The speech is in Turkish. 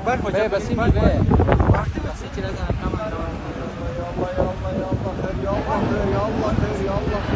Bak hocam. Be basayım bak, be. bak. Basayım kirazdan. Tamam tamam. Ya Allah ya Allah ya Allah. Ya Allah ya Allah ya Allah.